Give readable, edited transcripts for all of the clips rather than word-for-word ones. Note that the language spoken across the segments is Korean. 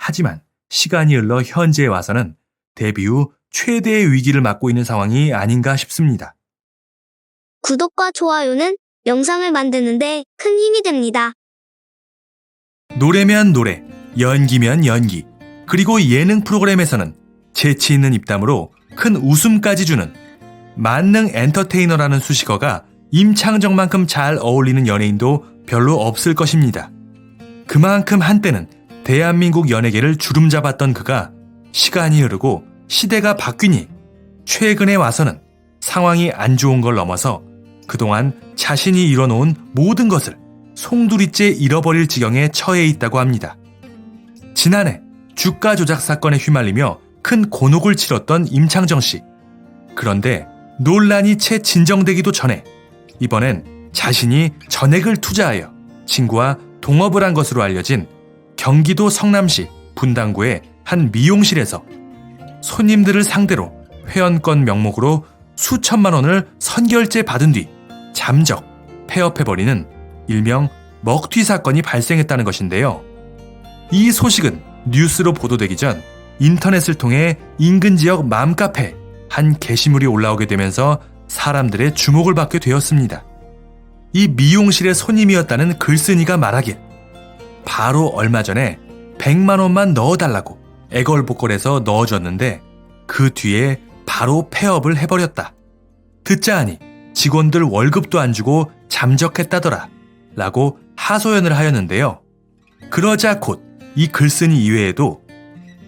하지만 시간이 흘러 현재에 와서는 데뷔 후 최대의 위기를 맞고 있는 상황이 아닌가 싶습니다. 구독과 좋아요는 영상을 만드는데 큰 힘이 됩니다. 노래면 노래, 연기면 연기, 그리고 예능 프로그램에서는 재치 있는 입담으로 큰 웃음까지 주는 만능 엔터테이너라는 수식어가 임창정만큼 잘 어울리는 연예인도 별로 없을 것입니다. 그만큼 한때는 대한민국 연예계를 주름잡았던 그가 시간이 흐르고 시대가 바뀌니 최근에 와서는 상황이 안 좋은 걸 넘어서 그동안 자신이 이뤄놓은 모든 것을 송두리째 잃어버릴 지경에 처해 있다고 합니다. 지난해 주가 조작 사건에 휘말리며 큰 곤혹을 치렀던 임창정 씨. 그런데 논란이 채 진정되기도 전에 이번엔 자신이 전액을 투자하여 친구와 동업을 한 것으로 알려진 경기도 성남시 분당구의 한 미용실에서 손님들을 상대로 회원권 명목으로 수천만 원을 선결제 받은 뒤 잠적, 폐업해버리는 일명 먹튀 사건이 발생했다는 것인데요. 이 소식은 뉴스로 보도되기 전 인터넷을 통해 인근 지역 맘카페 한 게시물이 올라오게 되면서 사람들의 주목을 받게 되었습니다. 이 미용실의 손님이었다는 글쓴이가 말하길 바로 얼마 전에 100만 원만 넣어달라고 애걸복걸해서 넣어줬는데 그 뒤에 바로 폐업을 해버렸다. 듣자 하니 직원들 월급도 안 주고 잠적했다더라 라고 하소연을 하였는데요. 그러자 곧 이 글쓴이 이외에도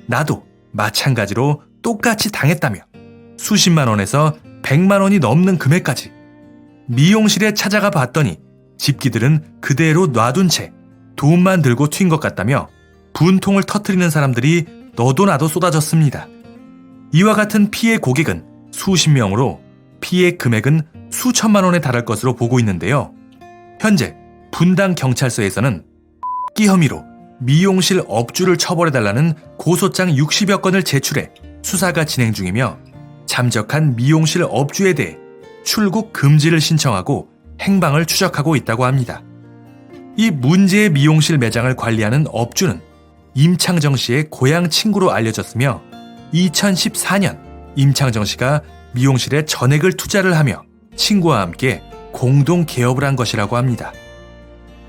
나도 마찬가지로 똑같이 당했다며 수십만 원에서 100만 원이 넘는 금액까지 미용실에 찾아가 봤더니 집기들은 그대로 놔둔 채 돈만 들고 튄 것 같다며 분통을 터뜨리는 사람들이 너도 나도 쏟아졌습니다. 이와 같은 피해 고객은 수십 명으로 피해 금액은 수천만 원에 달할 것으로 보고 있는데요. 현재 분당 경찰서에서는 끼 혐의로 미용실 업주를 처벌해달라는 고소장 60여 건을 제출해 수사가 진행 중이며 잠적한 미용실 업주에 대해 출국 금지를 신청하고 행방을 추적하고 있다고 합니다. 이 문제의 미용실 매장을 관리하는 업주는 임창정 씨의 고향 친구로 알려졌으며 2014년 임창정 씨가 미용실에 전액을 투자를 하며 친구와 함께 공동 개업을 한 것이라고 합니다.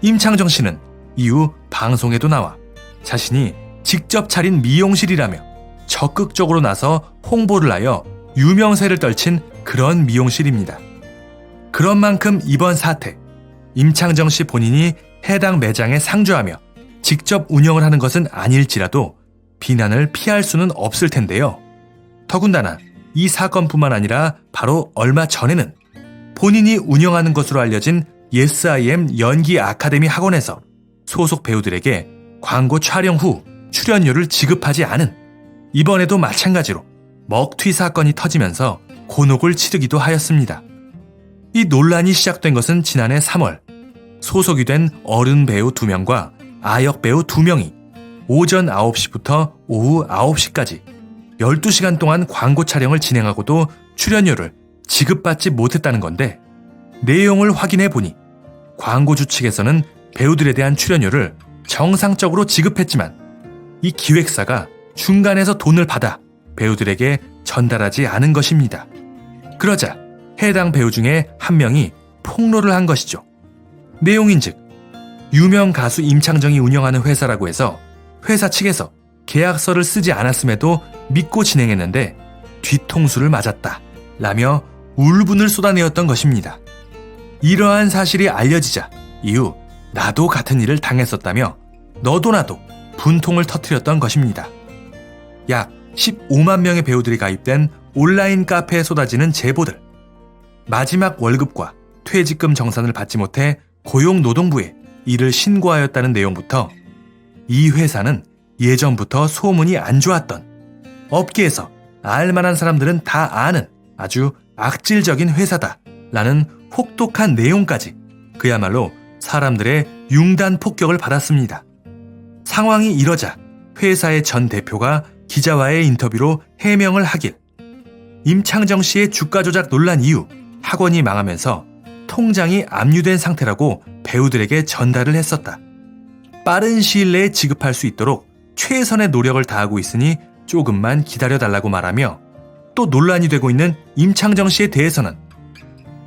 임창정 씨는 이후 방송에도 나와 자신이 직접 차린 미용실이라며 적극적으로 나서 홍보를 하여 유명세를 떨친 그런 미용실입니다. 그런 만큼 이번 사태, 임창정 씨 본인이 해당 매장에 상주하며 직접 운영을 하는 것은 아닐지라도 비난을 피할 수는 없을 텐데요. 더군다나 이 사건뿐만 아니라 바로 얼마 전에는 본인이 운영하는 것으로 알려진 예스IM 연기 아카데미 학원에서 소속 배우들에게 광고 촬영 후 출연료를 지급하지 않은 이번에도 마찬가지로 먹튀 사건이 터지면서 곤혹을 치르기도 하였습니다. 이 논란이 시작된 것은 지난해 3월 소속이 된 어른 배우 2명과 아역 배우 2명이 오전 9시부터 오후 9시까지 12시간 동안 광고 촬영을 진행하고도 출연료를 지급받지 못했다는 건데 내용을 확인해 보니 광고주 측에서는 배우들에 대한 출연료를 정상적으로 지급했지만 이 기획사가 중간에서 돈을 받아 배우들에게 전달하지 않은 것입니다. 그러자 해당 배우 중에 한 명이 폭로를 한 것이죠. 내용인즉 유명 가수 임창정이 운영하는 회사라고 해서 회사 측에서 계약서를 쓰지 않았음에도 믿고 진행했는데 뒤통수를 맞았다 라며 울분을 쏟아내었던 것입니다. 이러한 사실이 알려지자 이후 나도 같은 일을 당했었다며 너도 나도 분통을 터뜨렸던 것입니다. 약 15만 명의 배우들이 가입된 온라인 카페에 쏟아지는 제보들. 마지막 월급과 퇴직금 정산을 받지 못해 고용노동부에 이를 신고하였다는 내용부터 이 회사는 예전부터 소문이 안 좋았던 업계에서 알만한 사람들은 다 아는 아주 악질적인 회사다 라는 혹독한 내용까지 그야말로 사람들의 융단 폭격을 받았습니다. 상황이 이러자 회사의 전 대표가 기자와의 인터뷰로 해명을 하길 임창정 씨의 주가 조작 논란 이후 학원이 망하면서 통장이 압류된 상태라고 배우들에게 전달을 했었다. 빠른 시일 내에 지급할 수 있도록 최선의 노력을 다하고 있으니 조금만 기다려달라고 말하며 또 논란이 되고 있는 임창정 씨에 대해서는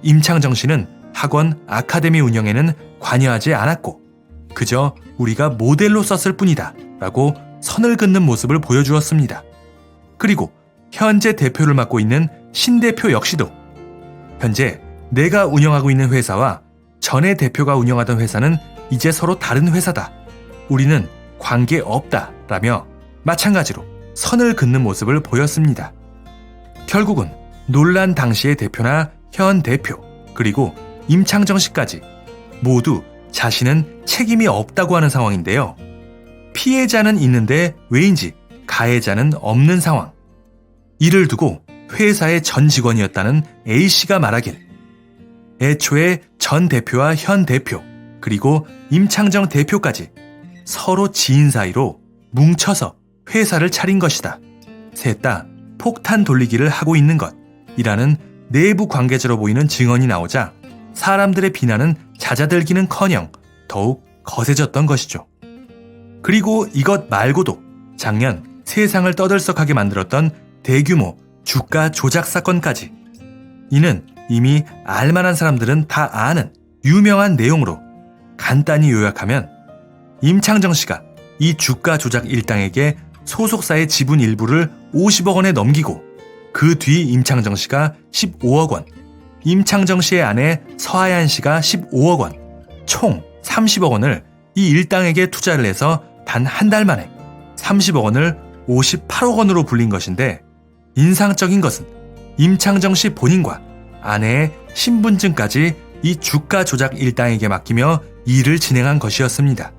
임창정 씨는 학원 아카데미 운영에는 관여하지 않았고 그저 우리가 모델로 썼을 뿐이다 라고 선을 긋는 모습을 보여주었습니다. 그리고 현재 대표를 맡고 있는 신 대표 역시도 현재 내가 운영하고 있는 회사와 전에 대표가 운영하던 회사는 이제 서로 다른 회사다. 우리는 관계없다 라며 마찬가지로 선을 긋는 모습을 보였습니다. 결국은 논란 당시의 대표나 현 대표 그리고 임창정 씨까지 모두 자신은 책임이 없다고 하는 상황인데요. 피해자는 있는데 왜인지 가해자는 없는 상황. 이를 두고 회사의 전 직원이었다는 A씨가 말하길 애초에 전 대표와 현 대표 그리고 임창정 대표까지 서로 지인 사이로 뭉쳐서 회사를 차린 것이다. 셋 다 폭탄 돌리기를 하고 있는 것이라는 내부 관계자로 보이는 증언이 나오자 사람들의 비난은 잦아들기는커녕 더욱 거세졌던 것이죠. 그리고 이것 말고도 작년 세상을 떠들썩하게 만들었던 대규모 주가 조작 사건까지 이는 이미 알만한 사람들은 다 아는 유명한 내용으로 간단히 요약하면 임창정 씨가 이 주가 조작 일당에게 소속사의 지분 일부를 50억 원에 넘기고 그 뒤 임창정 씨가 15억 원, 임창정 씨의 아내 서하얀 씨가 15억 원, 총 30억 원을 이 일당에게 투자를 해서 단 한 달 만에 30억 원을 58억 원으로 불린 것인데 인상적인 것은 임창정 씨 본인과 아내의 신분증까지 이 주가 조작 일당에게 맡기며 일을 진행한 것이었습니다.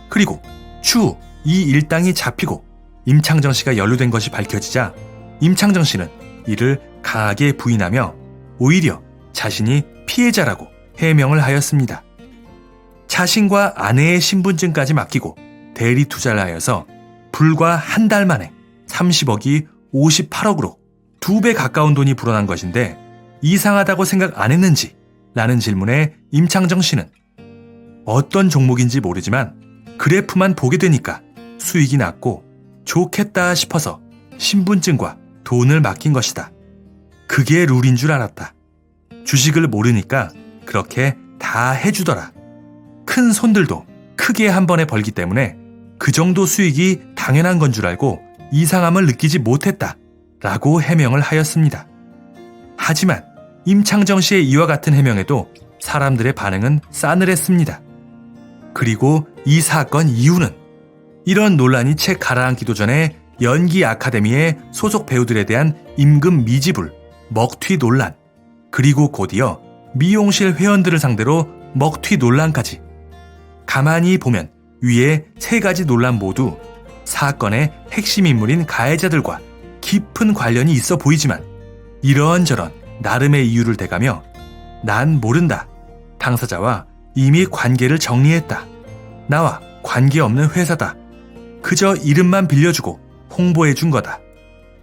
그리고 추후 이 일당이 잡히고 임창정 씨가 연루된 것이 밝혀지자 임창정 씨는 이를 강하게 부인하며 오히려 자신이 피해자라고 해명을 하였습니다. 자신과 아내의 신분증까지 맡기고 대리 투자를 하여서 불과 한 달 만에 30억이 58억으로 2배 가까운 돈이 불어난 것인데 이상하다고 생각 안 했는지? 라는 질문에 임창정 씨는 어떤 종목인지 모르지만 그래프만 보게 되니까 수익이 났고 좋겠다 싶어서 신분증과 돈을 맡긴 것이다. 그게 룰인 줄 알았다. 주식을 모르니까 그렇게 다 해주더라. 큰 손들도 크게 한 번에 벌기 때문에 그 정도 수익이 당연한 건 줄 알고 이상함을 느끼지 못했다. 라고 해명을 하였습니다. 하지만 임창정 씨의 이와 같은 해명에도 사람들의 반응은 싸늘했습니다. 그리고 이 사건 이후는 이런 논란이 채 가라앉기도 전에 연기 아카데미의 소속 배우들에 대한 임금 미지불, 먹튀 논란, 그리고 곧이어 미용실 회원들을 상대로 먹튀 논란까지. 가만히 보면 위에 세 가지 논란 모두 사건의 핵심 인물인 가해자들과 깊은 관련이 있어 보이지만 이런저런 나름의 이유를 대가며 난 모른다. 당사자와 이미 관계를 정리했다. 나와 관계없는 회사다. 그저 이름만 빌려주고 홍보해준 거다.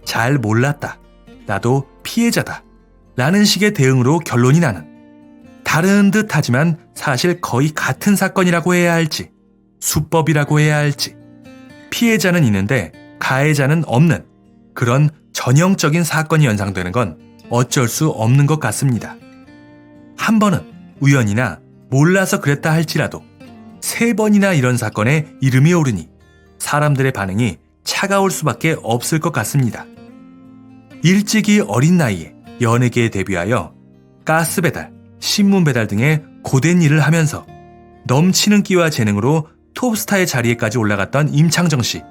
잘 몰랐다. 나도 피해자다. 라는 식의 대응으로 결론이 나는 다른 듯 하지만 사실 거의 같은 사건이라고 해야 할지 수법이라고 해야 할지 피해자는 있는데 가해자는 없는 그런 전형적인 사건이 연상되는 건 어쩔 수 없는 것 같습니다. 한 번은 우연이나 몰라서 그랬다 할지라도 3번이나 이런 사건에 이름이 오르니 사람들의 반응이 차가울 수밖에 없을 것 같습니다. 일찍이 어린 나이에 연예계에 데뷔하여 가스 배달, 신문 배달 등의 고된 일을 하면서 넘치는 끼와 재능으로 톱스타의 자리에까지 올라갔던 임창정 씨.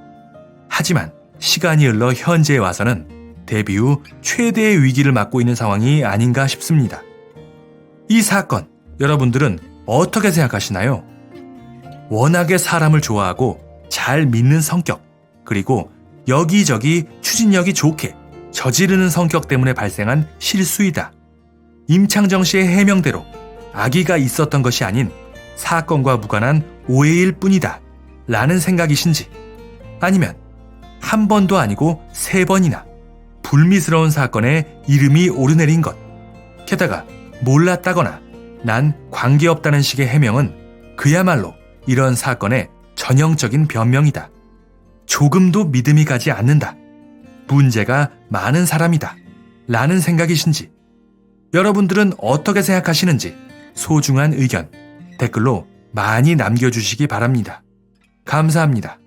하지만 시간이 흘러 현재에 와서는 데뷔 후 최대의 위기를 맞고 있는 상황이 아닌가 싶습니다. 이 사건, 여러분들은 어떻게 생각하시나요? 워낙에 사람을 좋아하고 잘 믿는 성격, 그리고 여기저기 추진력이 좋게 저지르는 성격 때문에 발생한 실수이다. 임창정 씨의 해명대로 악의가 있었던 것이 아닌 사건과 무관한 오해일 뿐이다. 라는 생각이신지, 아니면 한 번도 아니고 3번이나 불미스러운 사건에 이름이 오르내린 것, 게다가 몰랐다거나 난 관계없다는 식의 해명은 그야말로 이런 사건의 전형적인 변명이다. 조금도 믿음이 가지 않는다. 문제가 많은 사람이다. 라는 생각이신지, 여러분들은 어떻게 생각하시는지 소중한 의견 댓글로 많이 남겨주시기 바랍니다. 감사합니다.